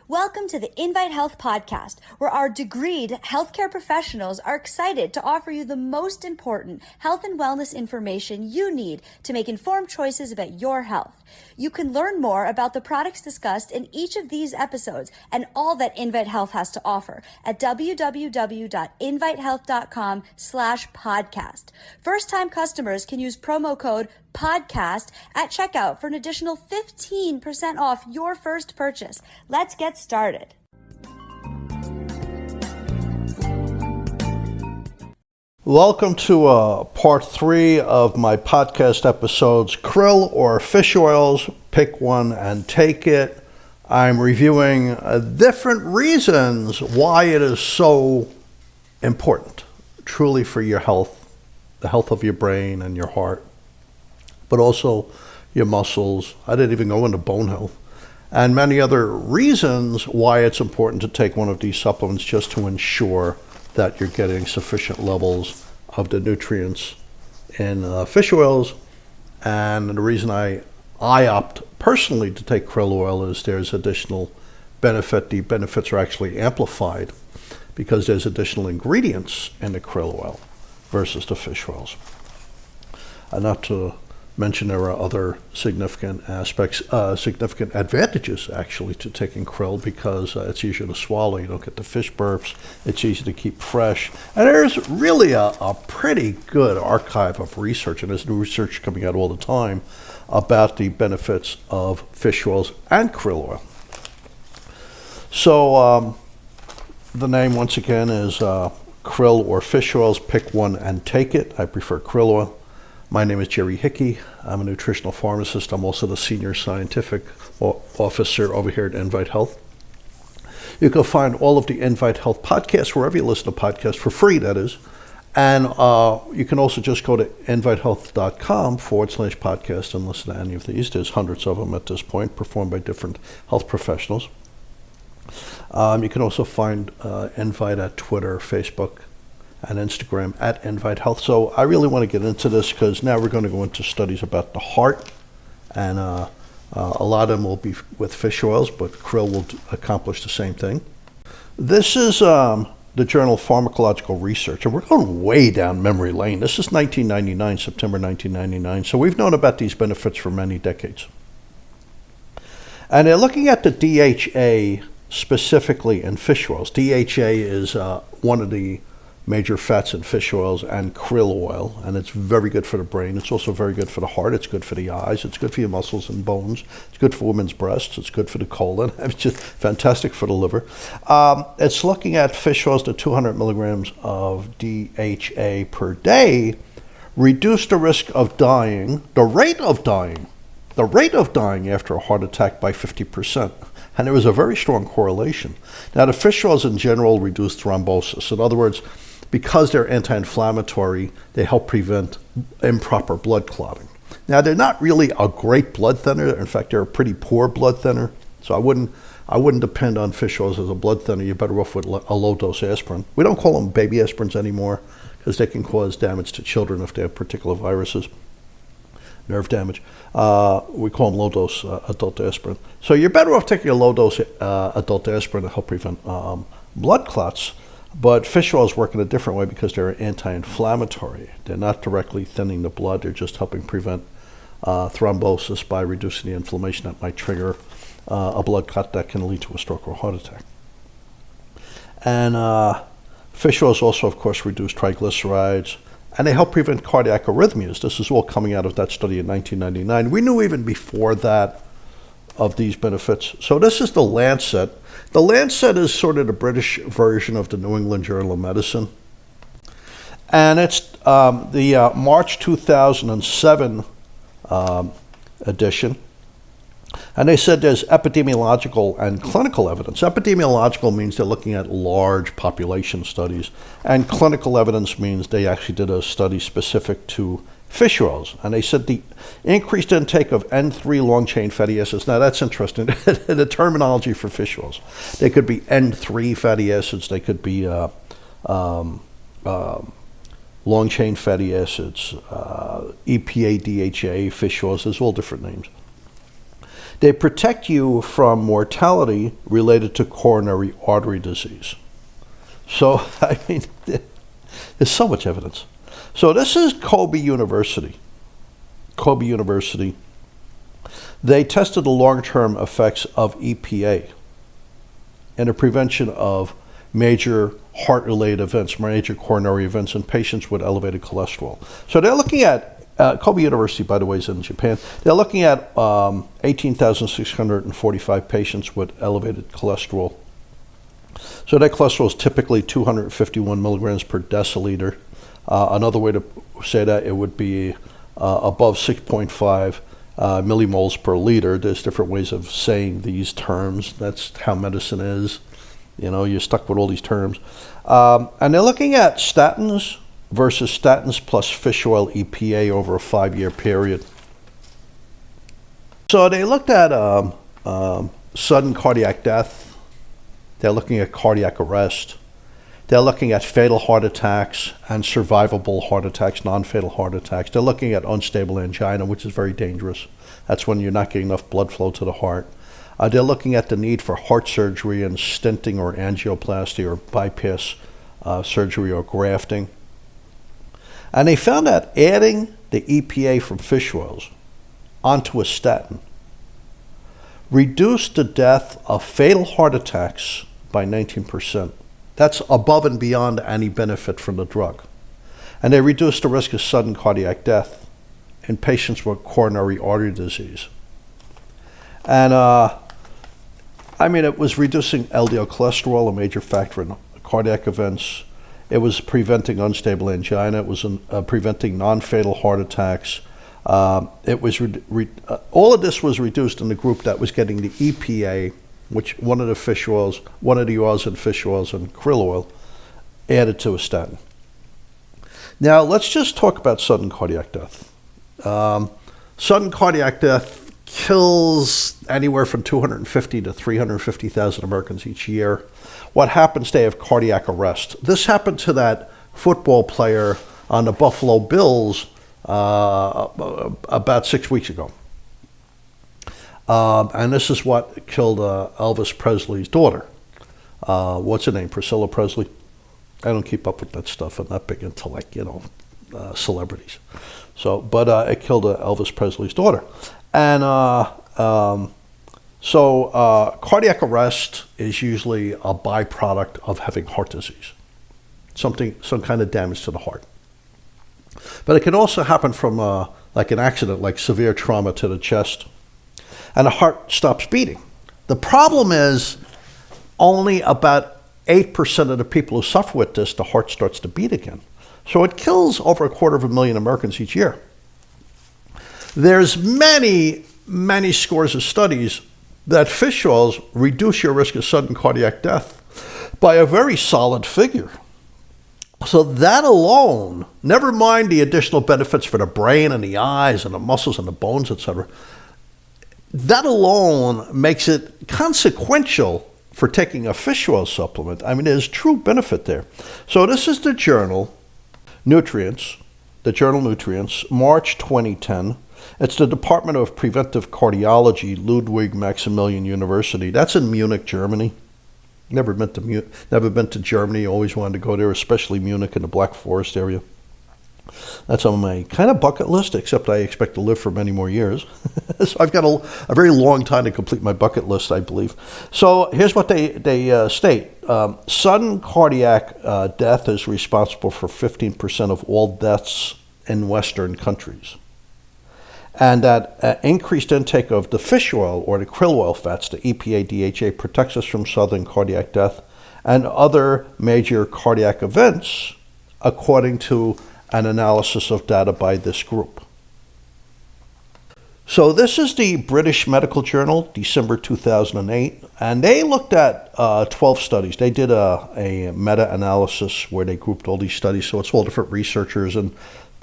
Welcome to the Invite Health podcast, where our degreed healthcare professionals are excited to offer you the most important health and wellness information you need to make informed choices about your health. You can learn more about the products discussed in each of these episodes and all that Invite Health has to offer at www.invitehealth.com/podcast. First-time customers can use promo code podcast at checkout for an additional 15% off your first purchase. Let's get started. Welcome to part 3 of my podcast episodes, Krill or Fish Oils, pick one and take it. I'm reviewing different reasons why it is so important, truly for your health, the health of your brain and your heart, but also your muscles. I didn't even go into bone health. And many other reasons why it's important to take one of these supplements just to ensure that you're getting sufficient levels of the nutrients in fish oils. And the reason I opt personally to take krill oil is there's additional benefit. The benefits are actually amplified because there's additional ingredients in the krill oil versus the fish oils. And not to mention there are other significant aspects, significant advantages actually to taking krill because it's easier to swallow. You don't get the fish burps. It's easy to keep fresh. And there's really a pretty good archive of research, and there's new research coming out all the time about the benefits of fish oils and krill oil. So the name once again is krill or fish oils, pick one and take it. I prefer krill oil. My name is Jerry Hickey. I'm a nutritional pharmacist. I'm also the senior scientific officer over here at Invite Health. You can find all of the Invite Health podcasts wherever you listen to podcasts for free, that is. And you can also just go to invitehealth.com/podcast and listen to any of these. There's hundreds of them at this point, performed by different health professionals. You can also find Invite at Twitter, Facebook, and Instagram at Invite Health. So I really want to get into this because now we're going to go into studies about the heart, and a lot of them will be with fish oils, but krill will accomplish the same thing. This is the journal Pharmacological Research, and we're going way down memory lane. This is 1999, September 1999, so we've known about these benefits for many decades. And they're looking at the DHA specifically in fish oils. DHA is one of the major fats in fish oils and krill oil, and it's very good for the brain. It's also very good for the heart. It's good for the eyes. It's good for your muscles and bones. It's good for women's breasts. It's good for the colon. It's just fantastic for the liver. It's looking at fish oils to 200 milligrams of DHA per day reduce the risk of dying, the rate of dying after a heart attack by 50%. And there was a very strong correlation. Now, the fish oils in general reduce thrombosis. In other words, because they're anti-inflammatory, they help prevent improper blood clotting. Now, they're not really a great blood thinner. In fact, they're a pretty poor blood thinner. So I wouldn't depend on fish oils as a blood thinner. You're better off with a low-dose aspirin. We don't call them baby aspirins anymore because they can cause damage to children if they have particular viruses, nerve damage. We call them low-dose adult aspirin. So you're better off taking a low-dose adult aspirin to help prevent blood clots. But fish oils work in a different way because they're anti-inflammatory. They're not directly thinning the blood. They're just helping prevent thrombosis by reducing the inflammation that might trigger a blood clot that can lead to a stroke or a heart attack. And fish oils also, of course, reduce triglycerides, and they help prevent cardiac arrhythmias. This is all coming out of that study in 1999. We knew even before that of these benefits. So this is the Lancet. The Lancet is sort of the British version of the New England Journal of Medicine. And it's the March 2007 edition. And they said there's epidemiological and clinical evidence. Epidemiological means they're looking at large population studies. And clinical evidence means they actually did a study specific to fish oils. And they said the increased intake of N3 long-chain fatty acids. Now that's interesting, the terminology for fish oils. They could be N3 fatty acids. They could be long-chain fatty acids, EPA, DHA, fish oils. There's all different names. They protect you from mortality related to coronary artery disease. So, I mean, there's so much evidence. So this is Kobe University. Kobe University. They tested the long-term effects of EPA in the prevention of major heart-related events, major coronary events in patients with elevated cholesterol. So they're looking at, Kobe University, by the way, is in Japan. They're looking at 18,645 patients with elevated cholesterol. So that cholesterol is typically 251 milligrams per deciliter. Another way to say that, it would be above 6.5 millimoles per liter. There's different ways of saying these terms. That's how medicine is. You know, you're stuck with all these terms. And they're looking at statins versus statins plus fish oil EPA over a 5-year period. So they looked at sudden cardiac death. They're looking at cardiac arrest. They're looking at fatal heart attacks and survivable heart attacks, non-fatal heart attacks. They're looking at unstable angina, which is very dangerous. That's when you're not getting enough blood flow to the heart. They're looking at the need for heart surgery and stenting or angioplasty or bypass surgery or grafting. And they found that adding the EPA from fish oils onto a statin reduced the death of fatal heart attacks by 19%. That's above and beyond any benefit from the drug. And they reduced the risk of sudden cardiac death in patients with coronary artery disease. And it was reducing LDL cholesterol, a major factor in cardiac events. It was preventing unstable angina. It was preventing non-fatal heart attacks. It was all of this was reduced in the group that was getting the EPA, which one of the fish oils, one of the oils in fish oils and krill oil, added to a statin. Now let's just talk about sudden cardiac death. Sudden cardiac death kills anywhere from 250 to 350,000 Americans each year. What happens? They have cardiac arrest. This happened to that football player on the Buffalo Bills about 6 weeks ago. And this is what killed Elvis Presley's daughter. What's her name? Priscilla Presley? I don't keep up with that stuff. I'm not big into celebrities. So, but it killed Elvis Presley's daughter. And cardiac arrest is usually a byproduct of having heart disease, some kind of damage to the heart. But it can also happen from like an accident, like severe trauma to the chest, and the heart stops beating. The problem is only about 8% of the people who suffer with this, the heart starts to beat again. So it kills over 250,000 Americans each year. There's many scores of studies that fish oils reduce your risk of sudden cardiac death by a very solid figure. So that alone, never mind the additional benefits for the brain and the eyes and the muscles and the bones, etc., that alone makes it consequential for taking a fish oil supplement. I mean, there's true benefit there. So this is the journal Nutrients, March 2010. It's the Department of Preventive Cardiology, Ludwig Maximilian University. That's in Munich, Germany. Never been to Germany. Always wanted to go there, especially Munich in the Black Forest area. That's on my kind of bucket list, except I expect to live for many more years. So I've got a very long time to complete my bucket list, I believe. So here's what they state. Sudden cardiac death is responsible for 15% of all deaths in Western countries. And that increased intake of the fish oil or the krill oil fats, the EPA, DHA, protects us from sudden cardiac death and other major cardiac events, according to an analysis of data by this group. So this is the British Medical Journal, December 2008, and they looked at 12 studies. They did a meta-analysis where they grouped all these studies, so it's all different researchers and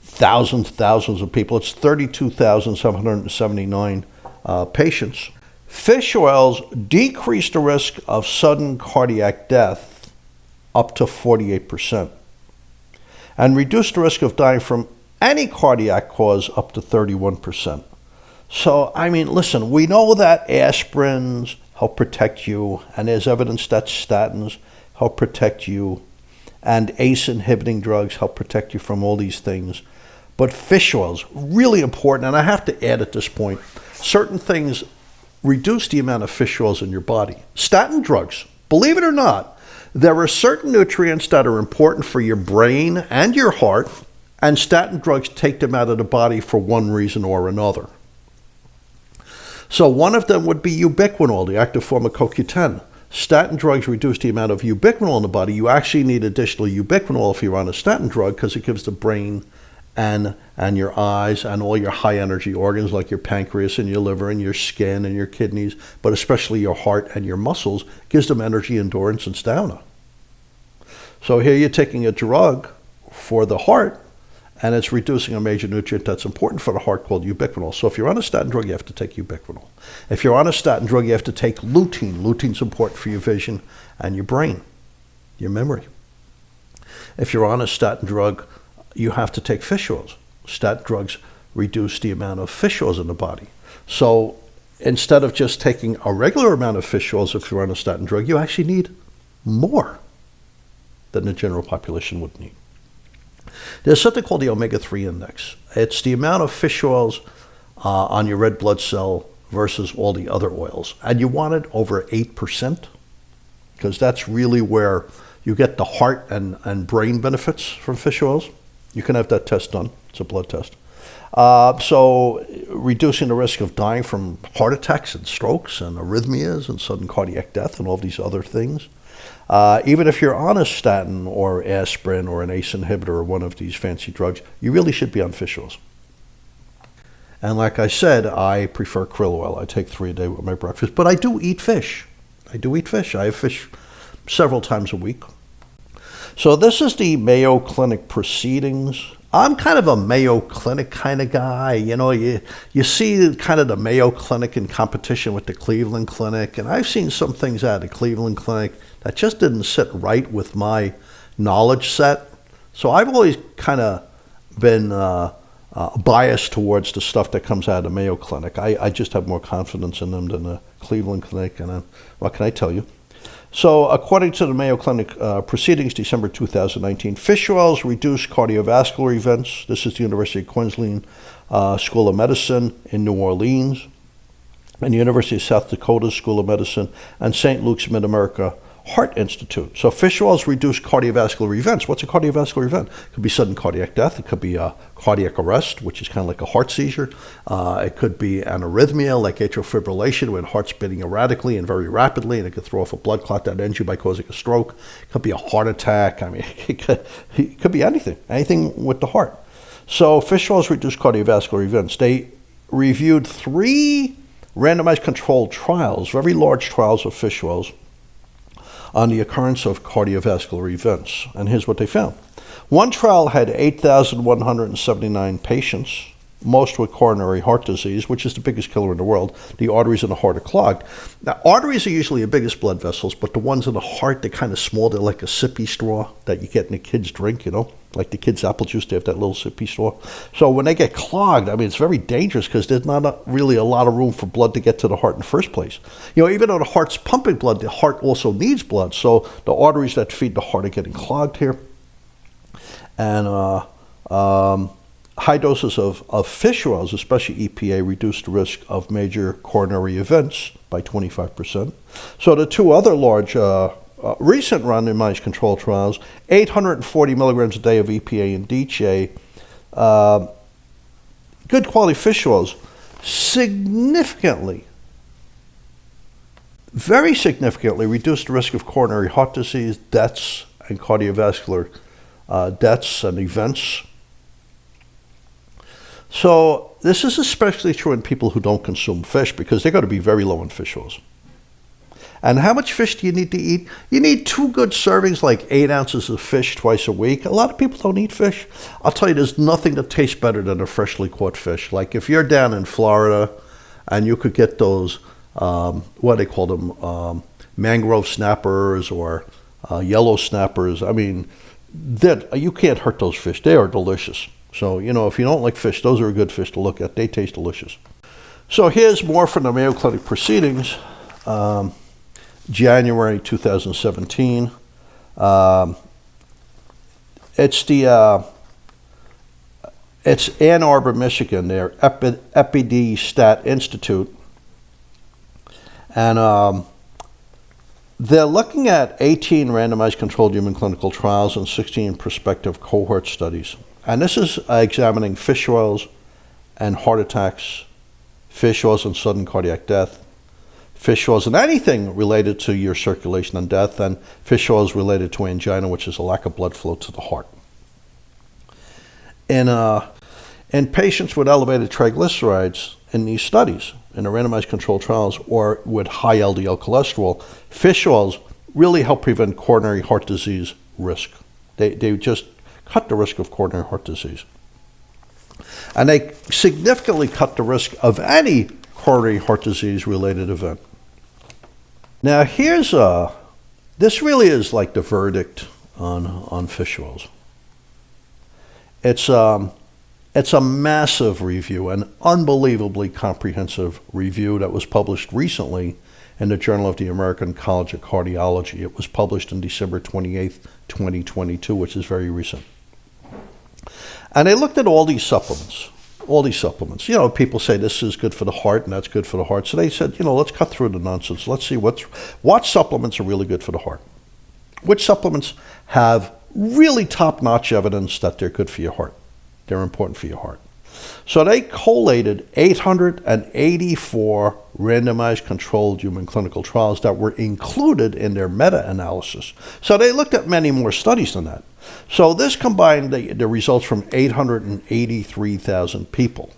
thousands of people. It's 32,779 patients. Fish oils decrease the risk of sudden cardiac death up to 48%. And reduce the risk of dying from any cardiac cause up to 31%. So, I mean, listen, we know that aspirins help protect you, and there's evidence that statins help protect you, and ACE inhibiting drugs help protect you from all these things. But fish oils, really important, and I have to add at this point, certain things reduce the amount of fish oils in your body. Statin drugs, believe it or not, there are certain nutrients that are important for your brain and your heart, and statin drugs take them out of the body for one reason or another. So one of them would be ubiquinol, the active form of CoQ10. Statin drugs reduce the amount of ubiquinol in the body. You actually need additional ubiquinol if you're on a statin drug because it gives the brain and your eyes and all your high energy organs like your pancreas and your liver and your skin and your kidneys, but especially your heart and your muscles, gives them energy, endurance, and stamina. So here you're taking a drug for the heart, and it's reducing a major nutrient that's important for the heart called ubiquinol. So if you're on a statin drug, you have to take ubiquinol. If you're on a statin drug, you have to take lutein. Lutein's important for your vision and your brain, your memory. If you're on a statin drug, you have to take fish oils. Statin drugs reduce the amount of fish oils in the body. So instead of just taking a regular amount of fish oils if you're on a statin drug, you actually need more than the general population would need. There's something called the omega-3 index. It's the amount of fish oils on your red blood cell versus all the other oils. And you want it over 8%, because that's really where you get the heart and brain benefits from fish oils. You can have that test done. It's a blood test. So reducing the risk of dying from heart attacks and strokes and arrhythmias and sudden cardiac death and all these other things. Even if you're on a statin or aspirin or an ACE inhibitor or one of these fancy drugs, you really should be on fish oils. And like I said, I prefer krill oil. I take 3 a day with my breakfast, but I do eat fish. I have fish several times a week. So this is the Mayo Clinic proceedings. I'm kind of a Mayo Clinic kind of guy. You know, you see kind of the Mayo Clinic in competition with the Cleveland Clinic, and I've seen some things out of the Cleveland Clinic that just didn't sit right with my knowledge set. So I've always kind of been biased towards the stuff that comes out of the Mayo Clinic. I just have more confidence in them than the Cleveland Clinic, and what can I tell you? So according to the Mayo Clinic proceedings, December 2019, fish oils reduce cardiovascular events. This is the University of Queensland School of Medicine in New Orleans, and the University of South Dakota School of Medicine, and St. Luke's Mid-America Heart Institute. So fish oils reduce cardiovascular events. What's a cardiovascular event? It could be sudden cardiac death. It could be a cardiac arrest, which is kind of like a heart seizure. It could be an arrhythmia, like atrial fibrillation, when heart's beating erratically and very rapidly, and it could throw off a blood clot that ends you by causing a stroke. It could be a heart attack. I mean, it could be anything with the heart. So fish oils reduce cardiovascular events. They reviewed 3 randomized controlled trials, very large trials of fish oils, on the occurrence of cardiovascular events. And here's what they found. One trial had 8,179 patients, most with coronary heart disease, which is the biggest killer in the world. The arteries in the heart are clogged. Now, arteries are usually the biggest blood vessels, but the ones in the heart, they're kind of small. They're like a sippy straw that you get in a kid's drink, you know, like the kids' apple juice, they have that little sippy straw. So when they get clogged, I mean, it's very dangerous because there's not really a lot of room for blood to get to the heart in the first place. You know, even though the heart's pumping blood, the heart also needs blood. So the arteries that feed the heart are getting clogged here. And high doses of fish oils, especially EPA, reduce the risk of major coronary events by 25%. So the 2 other large recent randomized control trials, 840 milligrams a day of EPA and DHA, good quality fish oils, very significantly reduced the risk of coronary heart disease, deaths, and cardiovascular deaths and events. So this is especially true in people who don't consume fish because they're going to be very low in fish oils. And how much fish do you need to eat? You need 2 good servings, like 8 ounces of fish twice a week. A lot of people don't eat fish. I'll tell you, there's nothing that tastes better than a freshly caught fish. Like if you're down in Florida and you could get those, what they call them, mangrove snappers or yellow snappers. I mean, you can't hurt those fish. They are delicious. So, you know, if you don't like fish, those are a good fish to look at. They taste delicious. So here's more from the Mayo Clinic proceedings, January 2017. It's Ann Arbor, Michigan, their EpiD-Stat Institute. And they're looking at 18 randomized controlled human clinical trials and 16 prospective cohort studies. And this is examining fish oils and heart attacks, fish oils and sudden cardiac death, fish oils and anything related to your circulation and death, and fish oils related to angina, which is a lack of blood flow to the heart. In patients with elevated triglycerides in these studies, in the randomized controlled trials, or with high LDL cholesterol, fish oils really help prevent coronary heart disease risk. They just cut the risk of coronary heart disease. And they significantly cut the risk of any coronary heart disease related event. Now this really is like the verdict on fish oils. It's a massive review, an unbelievably comprehensive review that was published recently in the Journal of the American College of Cardiology. It was published on December 28th, 2022, which is very recent. And they looked at all these supplements. You know, people say this is good for the heart and that's good for the heart. So they said, you know, let's cut through the nonsense. Let's see what supplements are really good for the heart. Which supplements have really top-notch evidence that they're good for your heart. They're important for your heart. So they collated 884 randomized controlled human clinical trials that were included in their meta-analysis. So they looked at many more studies than that. So this combined the results from 883,000 people.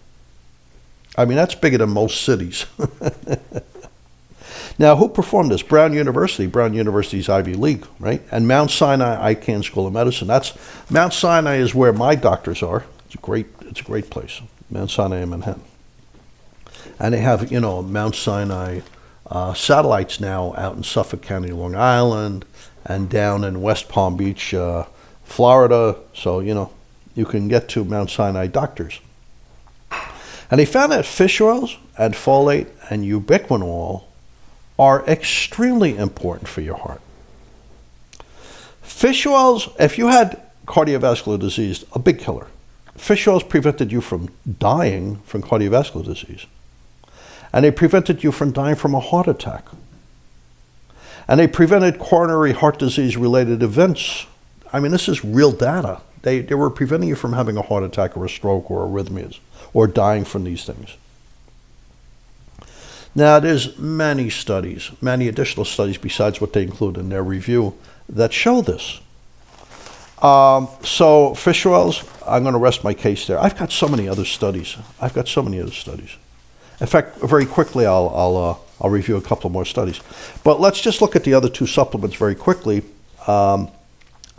I mean, that's bigger than most cities. Now, who performed this? Brown University's Ivy League, right? And Mount Sinai Icahn School of Medicine. Mount Sinai is where my doctors are. It's a great place, Mount Sinai in Manhattan. And they have, you know, Mount Sinai satellites now out in Suffolk County, Long Island, and down in West Palm Beach, Florida. So, you know, you can get to Mount Sinai doctors. And they found that fish oils and folate and ubiquinol are extremely important for your heart. Fish oils, if you had cardiovascular disease, a big killer. Fish oils prevented you from dying from cardiovascular disease. And they prevented you from dying from a heart attack. And they prevented coronary heart disease related events. I mean, this is real data. They were preventing you from having a heart attack or a stroke or arrhythmias or dying from these things. Now, there's many additional studies besides what they include in their review that show this. So fish oils, I'm going to rest my case there. I've got so many other studies. In fact, very quickly, I'll review a couple more studies. But let's just look at the other two supplements very quickly.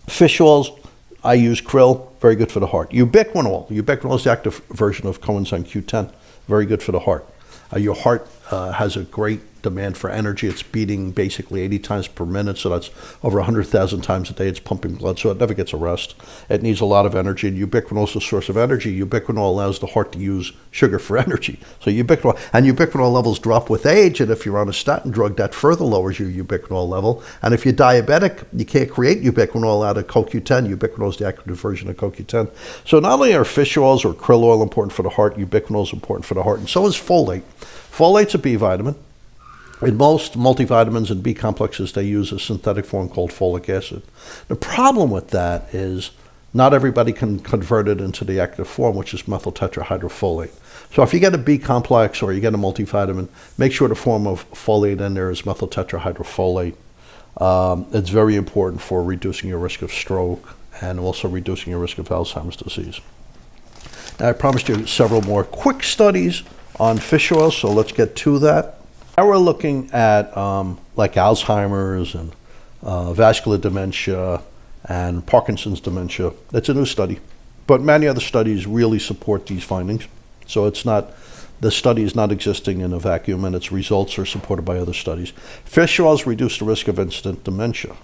Fish oils, I use Krill, very good for the heart. Ubiquinol is the active version of coenzyme Q10, very good for the heart. Your heart has a great demand for energy. It's beating basically 80 times per minute, so that's over 100,000 times a day it's pumping blood, so it never gets a rest. It needs a lot of energy, and ubiquinol is a source of energy. Ubiquinol allows the heart to use sugar for energy. So ubiquinol levels drop with age, and if you're on a statin drug, that further lowers your ubiquinol level. And if you're diabetic, you can't create ubiquinol out of CoQ10. Ubiquinol is the active version of CoQ10. So not only are fish oils or krill oil important for the heart, ubiquinol is important for the heart, and so is folate. Folate's a B vitamin. In most multivitamins and B complexes, they use a synthetic form called folic acid. The problem with that is not everybody can convert it into the active form, which is methyl tetrahydrofolate. So if you get a B complex or you get a multivitamin, make sure the form of folate in there is methyl tetrahydrofolate. It's very important for reducing your risk of stroke and also reducing your risk of Alzheimer's disease. Now, I promised you several more quick studies on fish oil, so let's get to that. Now we're looking at like Alzheimer's and vascular dementia and Parkinson's dementia. It's a new study, but many other studies really support these findings. So the study is not existing in a vacuum, and its results are supported by other studies. Fish oils reduce the risk of incident dementia.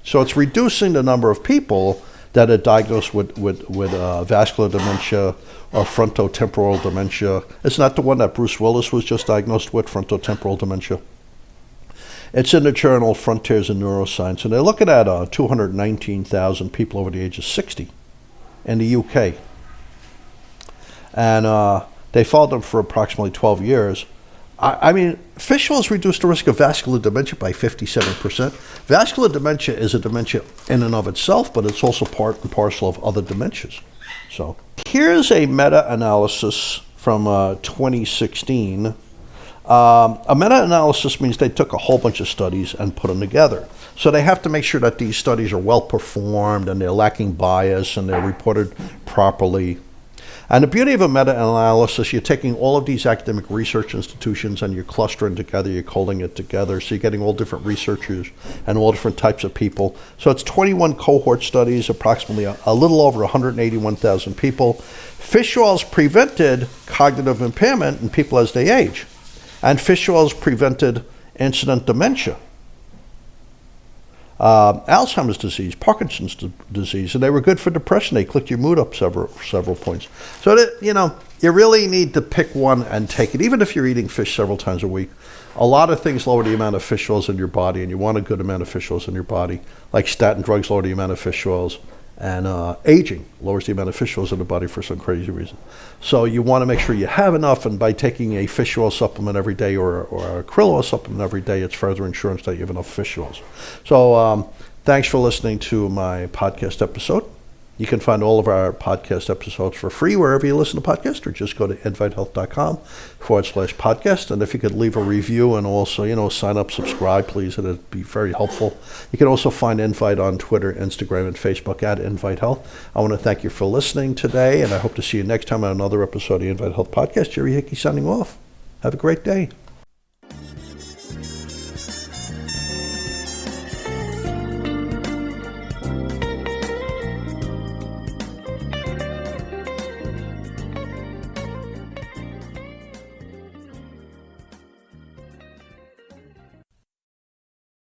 So it's reducing the number of people that are diagnosed with vascular dementia or frontotemporal dementia. It's not the one that Bruce Willis was just diagnosed with, frontotemporal dementia. It's in the journal Frontiers in Neuroscience, and they're looking at 219,000 people over the age of 60 in the UK. And they followed them for approximately 12 years. I mean, fish oils reduce the risk of vascular dementia by 57%. Vascular dementia is a dementia in and of itself, but it's also part and parcel of other dementias. So here's a meta-analysis from 2016. A meta-analysis means they took a whole bunch of studies and put them together. So they have to make sure that these studies are well performed and they're lacking bias and they're reported properly. And the beauty of a meta-analysis, you're taking all of these academic research institutions and you're clustering together, you're calling it together, so you're getting all different researchers and all different types of people. So it's 21 cohort studies, approximately a little over 181,000 people. Fish oils prevented cognitive impairment in people as they age. And fish oils prevented incident dementia, Alzheimer's disease, Parkinson's disease, and they were good for depression. They clicked your mood up several points. So that, you really need to pick one and take it, even if you're eating fish several times a week. A lot of things lower the amount of fish oils in your body, and you want a good amount of fish oils in your body, like statin drugs lower the amount of fish oils, and aging lowers the amount of fish oils in the body for some crazy reason. So you want to make sure you have enough, and by taking a fish oil supplement every day or a krill oil supplement every day, it's further insurance that you have enough fish oils. So thanks for listening to my podcast episode. You can find all of our podcast episodes for free wherever you listen to podcasts, or just go to invitehealth.com/podcast. And if you could leave a review and also, sign up, subscribe, please, it'd be very helpful. You can also find Invite on Twitter, Instagram, and Facebook at Invite Health. I want to thank you for listening today, and I hope to see you next time on another episode of the Invite Health Podcast. Jerry Hickey signing off. Have a great day.